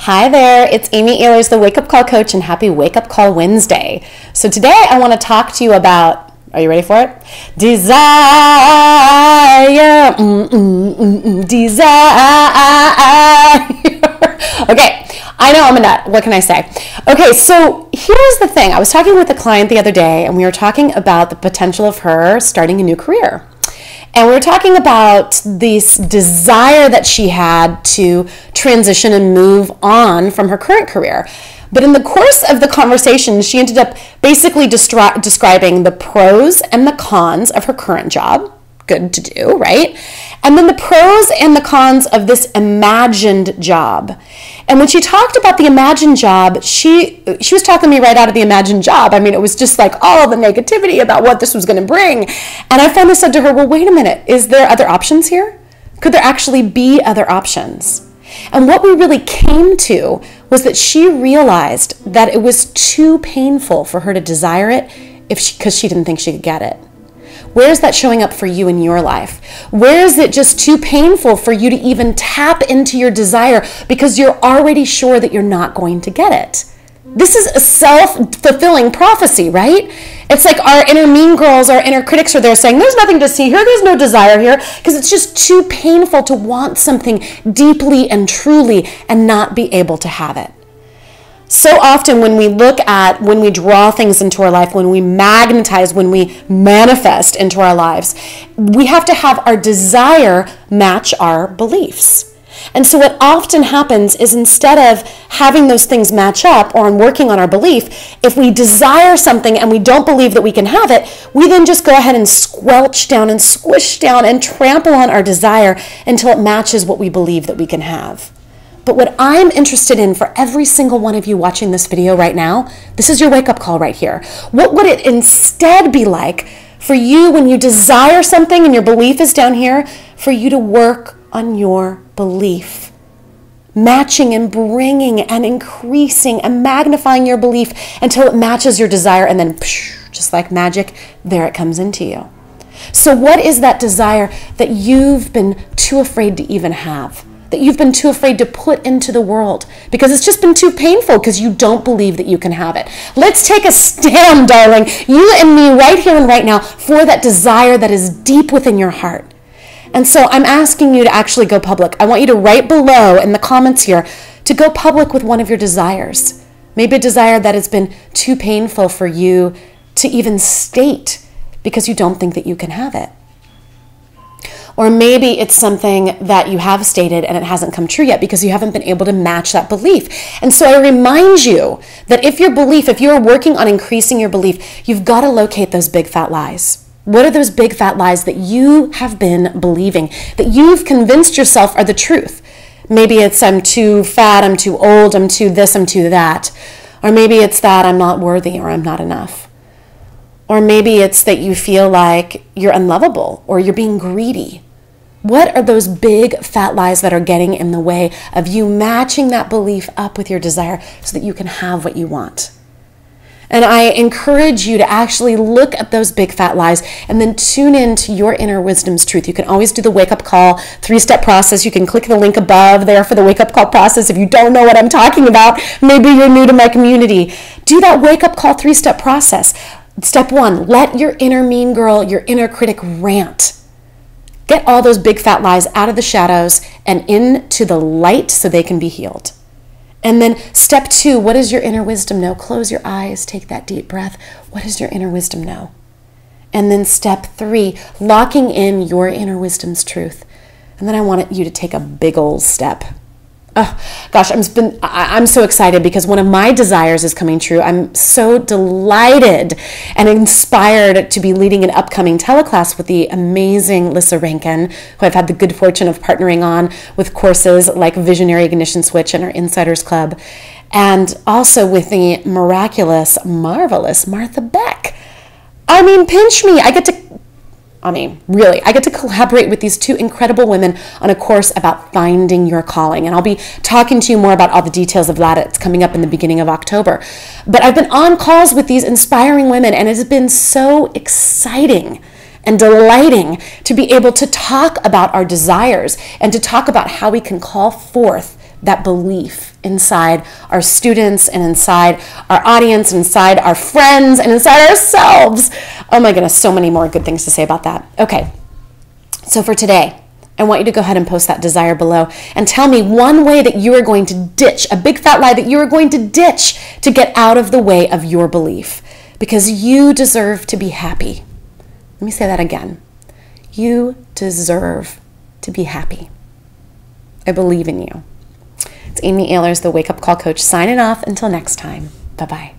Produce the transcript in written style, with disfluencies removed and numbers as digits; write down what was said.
Hi there, it's Amy Ahlers, the Wake Up Call Coach, and happy Wake Up Call Wednesday. So today I want to talk to you about, are you ready for it? Desire, desire. Okay, I know I'm a nut, what can I say? Okay, so here's the thing. I was talking with a client the other day, and we were talking about the potential of her starting a new career. And we were talking about this desire that she had to transition and move on from her current career. But in the course of the conversation, she ended up basically describing the pros and the cons of her current job. Good to do, right? And then the pros and the cons of this imagined job. And when she talked about the imagined job, she was talking to me right out of the imagined job. I mean, it was just like all the negativity about what this was going to bring. And I finally said to her, well, wait a minute, is there other options here? Could there actually be other options? And what we really came to was that she realized that it was too painful for her to desire it because she didn't think she could get it. Where is that showing up for you in your life? Where is it just too painful for you to even tap into your desire because you're already sure that you're not going to get it? This is a self-fulfilling prophecy, right? It's like our inner mean girls, our inner critics are there saying, there's nothing to see here, there's no desire here, because it's just too painful to want something deeply and truly and not be able to have it. So often when we draw things into our life, when we magnetize, when we manifest into our lives, we have to have our desire match our beliefs. And so what often happens is instead of having those things match up or working on our belief, if we desire something and we don't believe that we can have it, we then just go ahead and squelch down and squish down and trample on our desire until it matches what we believe that we can have. But what I'm interested in for every single one of you watching this video right now, this is your wake-up call right here. What would it instead be like for you when you desire something and your belief is down here, for you to work on your belief? Matching and bringing and increasing and magnifying your belief until it matches your desire, and then just like magic, there it comes into you. So what is that desire that you've been too afraid to even have? That you've been too afraid to put into the world because it's just been too painful because you don't believe that you can have it. Let's take a stand, darling, you and me right here and right now, for that desire that is deep within your heart. And so I'm asking you to actually go public. I want you to write below in the comments here to go public with one of your desires. Maybe a desire that has been too painful for you to even state because you don't think that you can have it. Or maybe it's something that you have stated and it hasn't come true yet because you haven't been able to match that belief. And so I remind you that if you're working on increasing your belief, you've got to locate those big fat lies. What are those big fat lies that you have been believing, that you've convinced yourself are the truth? Maybe it's I'm too fat, I'm too old, I'm too this, I'm too that. Or maybe it's that I'm not worthy or I'm not enough. Or maybe it's that you feel like you're unlovable or you're being greedy. What are those big fat lies that are getting in the way of you matching that belief up with your desire so that you can have what you want? And I encourage you to actually look at those big fat lies and then tune into your inner wisdom's truth. You can always do the wake-up call 3-step process. You can click the link above there for the wake-up call process. If you don't know what I'm talking about, maybe you're new to my community. Do that wake-up call 3-step process. Step 1, let your inner mean girl, your inner critic rant. Get all those big fat lies out of the shadows and into the light so they can be healed. And then step 2, what does your inner wisdom know? Close your eyes, take that deep breath. What does your inner wisdom know? And then step 3, locking in your inner wisdom's truth. And then I want you to take a big old step. Oh, gosh, I'm so excited because one of my desires is coming true. I'm so delighted and inspired to be leading an upcoming teleclass with the amazing Lissa Rankin, who I've had the good fortune of partnering on with courses like Visionary Ignition Switch and our Insiders Club, and also with the miraculous, marvelous Martha Beck. I mean, pinch me. I get to collaborate with these two incredible women on a course about finding your calling. And I'll be talking to you more about all the details of that. It's coming up in the beginning of October. But I've been on calls with these inspiring women, and it has been so exciting and delighting to be able to talk about our desires and to talk about how we can call forth that belief inside our students and inside our audience and inside our friends and inside ourselves. Oh my goodness, so many more good things to say about that. Okay, so for today, I want you to go ahead and post that desire below and tell me one way that you are going to ditch, a big fat lie that you are going to ditch to get out of the way of your belief, because you deserve to be happy. Let me say that again. You deserve to be happy. I believe in you. It's Amy Ahlers, the Wake Up Call Coach, signing off until next time. Bye-bye.